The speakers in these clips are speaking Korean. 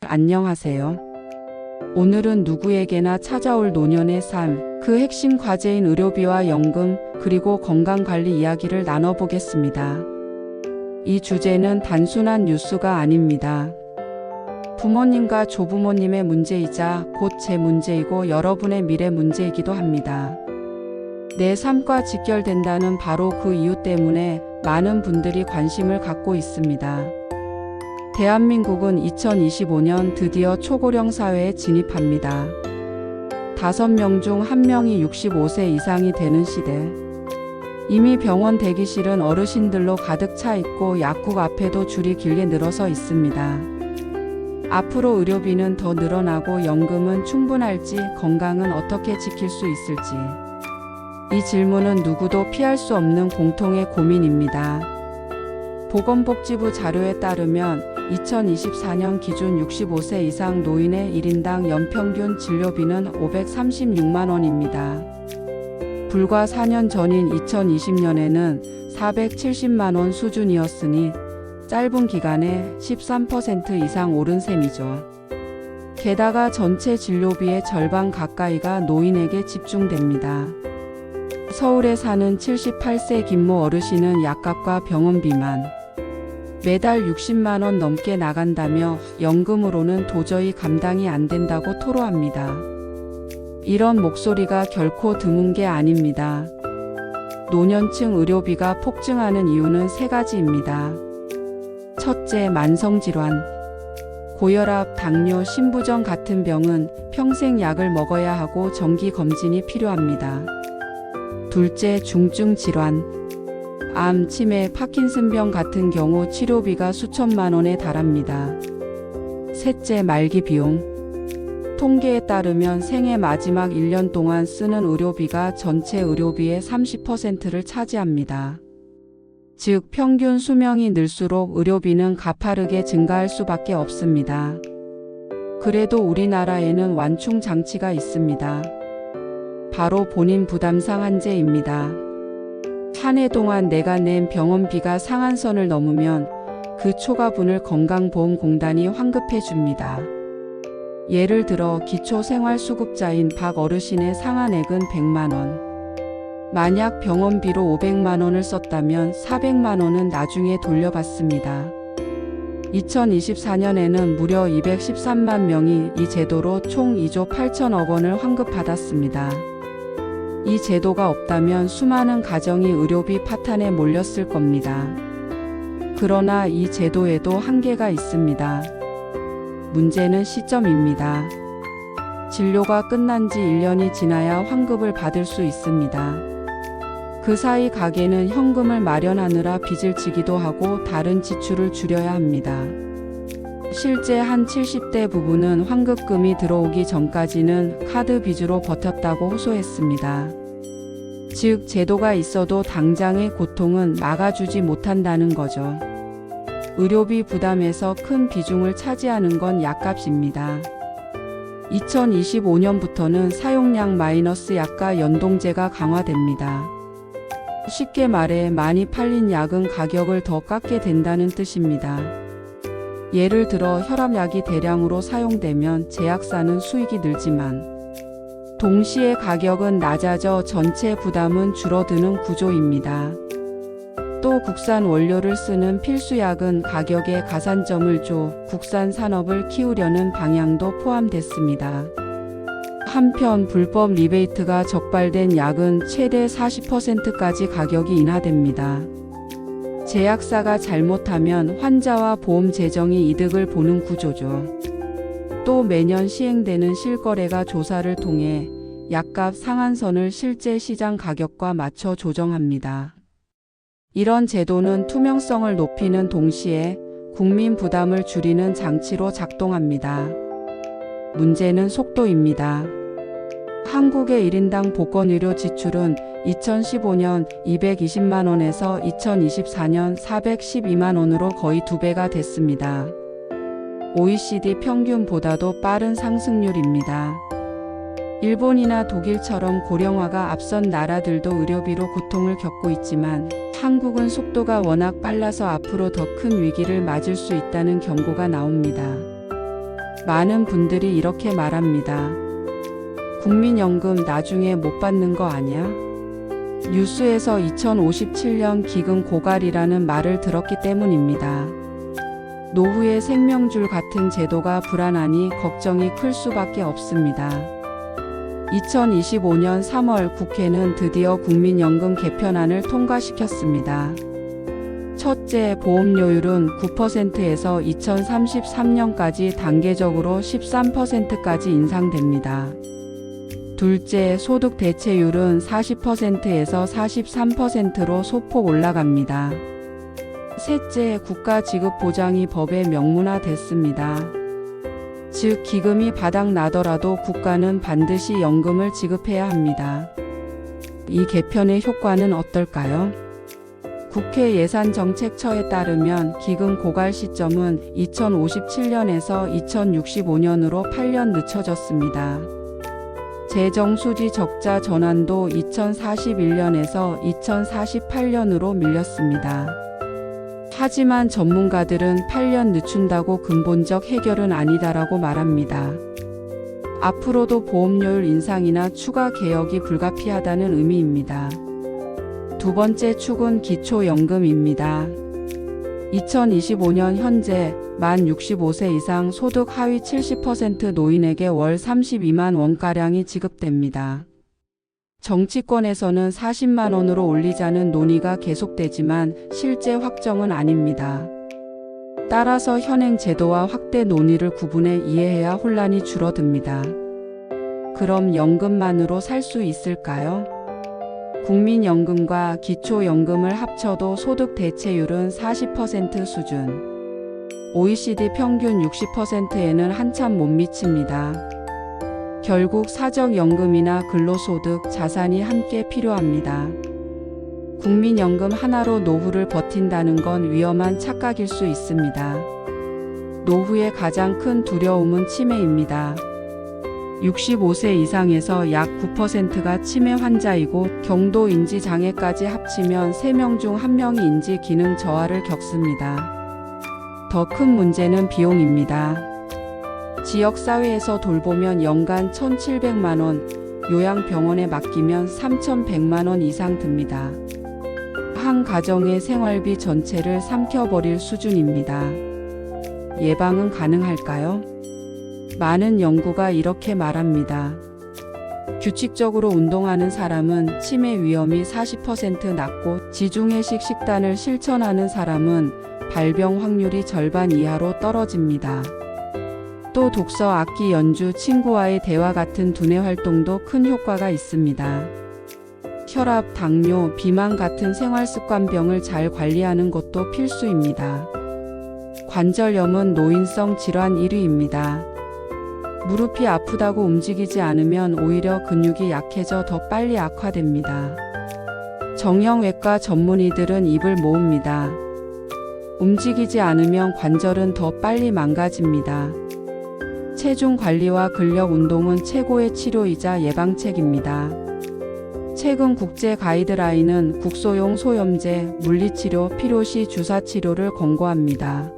안녕하세요. 오늘은 누구에게나 찾아올 노년의 삶, 그 핵심 과제인 의료비와 연금, 그리고 건강관리 이야기를 나눠보겠습니다. 이 주제는 단순한 뉴스가 아닙니다. 부모님과 조부모님의 문제이자 곧 제 문제이고 여러분의 미래 문제이기도 합니다. 내 삶과 직결된다는 바로 그 이유 때문에 많은 분들이 관심을 갖고 있습니다. 대한민국은 2025년 드디어 초고령 사회에 진입합니다. 5명 중 1명이 65세 이상이 되는 시대. 이미 병원 대기실은 어르신들로 가득 차 있고 약국 앞에도 줄이 길게 늘어서 있습니다. 앞으로 의료비는 더 늘어나고 연금은 충분할지, 건강은 어떻게 지킬 수 있을지. 이 질문은 누구도 피할 수 없는 공통의 고민입니다. 보건복지부 자료에 따르면 2024년 기준 65세 이상 노인의 1인당 연평균 진료비는 536만 원입니다. 불과 4년 전인 2020년에는 470만 원 수준이었으니 짧은 기간에 13% 이상 오른 셈이죠. 게다가 전체 진료비의 절반 가까이가 노인에게 집중됩니다. 서울에 사는 78세 김모 어르신은 약값과 병원비만 매달 60만 원 넘게 나간다며 연금으로는 도저히 감당이 안 된다고 토로합니다. 이런 목소리가 결코 드문 게 아닙니다. 노년층 의료비가 폭증하는 이유는 3가지입니다. 첫째, 만성질환. 고혈압, 당뇨, 심부전 같은 병은 평생 약을 먹어야 하고 정기 검진이 필요합니다. 둘째, 중증 질환. 암, 치매, 파킨슨병 같은 경우 치료비가 수천만 원에 달합니다. 셋째, 말기 비용. 통계에 따르면 생애 마지막 1년 동안 쓰는 의료비가 전체 의료비의 30%를 차지합니다. 즉, 평균 수명이 늘수록 의료비는 가파르게 증가할 수밖에 없습니다. 그래도 우리나라에는 완충 장치가 있습니다. 바로 본인 부담 상한제입니다. 한 해 동안 내가 낸 병원비가 상한선을 넘으면 그 초과분을 건강보험공단이 환급해 줍니다. 예를 들어 기초생활수급자인 박 어르신의 상한액은 100만 원. 만약 병원비로 500만 원을 썼다면 400만 원은 나중에 돌려받습니다. 2024년에는 무려 213만 명이 이 제도로 총 2조 8천억 원을 환급받았습니다. 이 제도가 없다면 수많은 가정이 의료비 파탄에 몰렸을 겁니다. 그러나 이 제도에도 한계가 있습니다. 문제는 시점입니다. 진료가 끝난 지 1년이 지나야 환급을 받을 수 있습니다. 그 사이 가게는 현금을 마련하느라 빚을 지기도 하고 다른 지출을 줄여야 합니다. 실제 한 70대 부부는 환급금이 들어오기 전까지는 카드 빚으로 버텼다고 호소했습니다. 즉, 제도가 있어도 당장의 고통은 막아주지 못한다는 거죠. 의료비 부담에서 큰 비중을 차지하는 건 약값입니다. 2025년부터는 사용량 마이너스 약가 연동제가 강화됩니다. 쉽게 말해 많이 팔린 약은 가격을 더 깎게 된다는 뜻입니다. 예를 들어 혈압약이 대량으로 사용되면 제약사는 수익이 늘지만 동시에 가격은 낮아져 전체 부담은 줄어드는 구조입니다. 또 국산 원료를 쓰는 필수약은 가격에 가산점을 줘 국산 산업을 키우려는 방향도 포함됐습니다. 한편 불법 리베이트가 적발된 약은 최대 40%까지 가격이 인하됩니다. 제약사가 잘못하면 환자와 보험 재정이 이득을 보는 구조죠. 또 매년 시행되는 실거래가 조사를 통해 약값 상한선을 실제 시장 가격과 맞춰 조정합니다. 이런 제도는 투명성을 높이는 동시에 국민 부담을 줄이는 장치로 작동합니다. 문제는 속도입니다. 한국의 1인당 보건의료 지출은 2015년 220만 원에서 2024년 412만 원으로 거의 2배가 됐습니다. OECD 평균보다도 빠른 상승률입니다. 일본이나 독일처럼 고령화가 앞선 나라들도 의료비로 고통을 겪고 있지만 한국은 속도가 워낙 빨라서 앞으로 더 큰 위기를 맞을 수 있다는 경고가 나옵니다. 많은 분들이 이렇게 말합니다. 국민연금 나중에 못 받는 거 아니야? 뉴스에서 2057년 기금 고갈이라는 말을 들었기 때문입니다. 노후의 생명줄 같은 제도가 불안하니 걱정이 클 수밖에 없습니다. 2025년 3월 국회는 드디어 국민연금 개편안을 통과시켰습니다. 첫째, 보험료율은 9%에서 2033년까지 단계적으로 13%까지 인상됩니다. 둘째, 소득 대체율은 40%에서 43%로 소폭 올라갑니다. 셋째, 국가 지급 보장이 법에 명문화됐습니다. 즉, 기금이 바닥 나더라도 국가는 반드시 연금을 지급해야 합니다. 이 개편의 효과는 어떨까요? 국회 예산정책처에 따르면 기금 고갈 시점은 2057년에서 2065년으로 8년 늦춰졌습니다. 재정수지 적자 전환도 2041년에서 2048년으로 밀렸습니다. 하지만 전문가들은 8년 늦춘다고 근본적 해결은 아니다라고 말합니다. 앞으로도 보험료율 인상이나 추가 개혁이 불가피하다는 의미입니다. 두 번째 축은 기초연금입니다. 2025년 현재 만 65세 이상 소득 하위 70% 노인에게 월 32만 원가량이 지급됩니다. 정치권에서는 40만 원으로 올리자는 논의가 계속되지만 실제 확정은 아닙니다. 따라서 현행 제도와 확대 논의를 구분해 이해해야 혼란이 줄어듭니다. 그럼 연금만으로 살 수 있을까요? 국민연금과 기초연금을 합쳐도 소득 대체율은 40% 수준. OECD 평균 60%에는 한참 못 미칩니다. 결국 사적연금이나 근로소득, 자산이 함께 필요합니다. 국민연금 하나로 노후를 버틴다는 건 위험한 착각일 수 있습니다. 노후의 가장 큰 두려움은 치매입니다. 65세 이상에서 약 9%가 치매 환자이고 경도 인지 장애까지 합치면 3명 중 1명이 인지 기능 저하를 겪습니다. 더 큰 문제는 비용입니다. 지역사회에서 돌보면 연간 1,700만 원, 요양병원에 맡기면 3,100만 원 이상 듭니다. 한 가정의 생활비 전체를 삼켜버릴 수준입니다. 예방은 가능할까요? 많은 연구가 이렇게 말합니다. 규칙적으로 운동하는 사람은 치매 위험이 40% 낮고 지중해식 식단을 실천하는 사람은 발병 확률이 절반 이하로 떨어집니다. 또 독서, 악기 연주, 친구와의 대화 같은 두뇌 활동도 큰 효과가 있습니다. 혈압, 당뇨, 비만 같은 생활습관병을 잘 관리하는 것도 필수입니다. 관절염은 노인성 질환 1위입니다. 무릎이 아프다고 움직이지 않으면 오히려 근육이 약해져 더 빨리 악화됩니다. 정형외과 전문의들은 입을 모읍니다. 움직이지 않으면 관절은 더 빨리 망가집니다. 체중 관리와 근력 운동은 최고의 치료이자 예방책입니다. 최근 국제 가이드라인은 국소용 소염제, 물리치료, 필요시 주사치료를 권고합니다.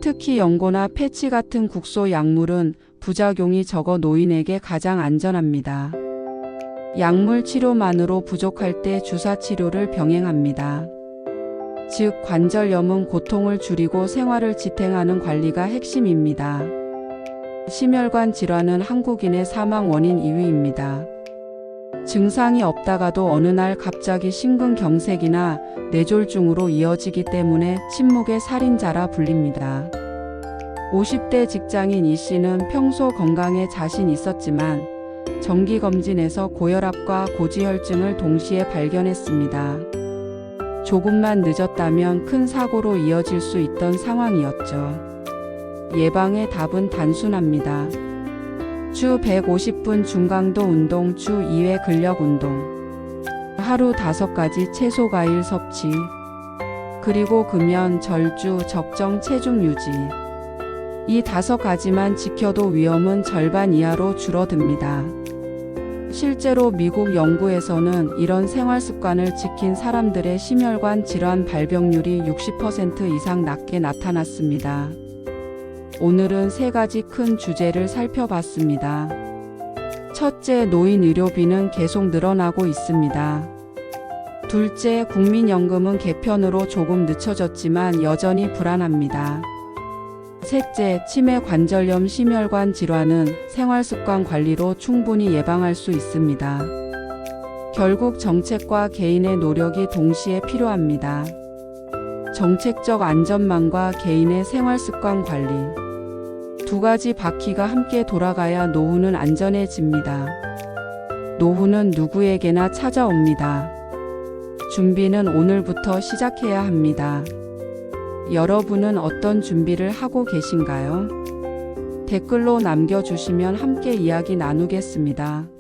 특히 연고나 패치 같은 국소 약물은 부작용이 적어 노인에게 가장 안전합니다. 약물 치료만으로 부족할 때 주사 치료를 병행합니다. 즉, 관절염은 고통을 줄이고 생활을 지탱하는 관리가 핵심입니다. 심혈관 질환은 한국인의 사망 원인 2위입니다. 증상이 없다가도 어느 날 갑자기 심근경색이나 뇌졸중으로 이어지기 때문에 침묵의 살인자라 불립니다. 50대 직장인 이 씨는 평소 건강에 자신 있었지만 정기검진에서 고혈압과 고지혈증을 동시에 발견했습니다. 조금만 늦었다면 큰 사고로 이어질 수 있던 상황이었죠. 예방의 답은 단순합니다. 주 150분 중강도 운동, 주 2회 근력 운동, 하루 5가지 채소 과일 섭취, 그리고 금연, 절주, 적정 체중 유지. 이 5가지만 지켜도 위험은 절반 이하로 줄어듭니다. 실제로 미국 연구에서는 이런 생활 습관을 지킨 사람들의 심혈관 질환 발병률이 60% 이상 낮게 나타났습니다. 오늘은 세 가지 큰 주제를 살펴봤습니다. 첫째, 노인 의료비는 계속 늘어나고 있습니다. 둘째, 국민연금은 개편으로 조금 늦춰졌지만 여전히 불안합니다. 셋째, 치매, 관절염, 심혈관 질환은 생활습관 관리로 충분히 예방할 수 있습니다. 결국 정책과 개인의 노력이 동시에 필요합니다. 정책적 안전망과 개인의 생활습관 관리. 두 가지 바퀴가 함께 돌아가야 노후는 안전해집니다. 노후는 누구에게나 찾아옵니다. 준비는 오늘부터 시작해야 합니다. 여러분은 어떤 준비를 하고 계신가요? 댓글로 남겨주시면 함께 이야기 나누겠습니다.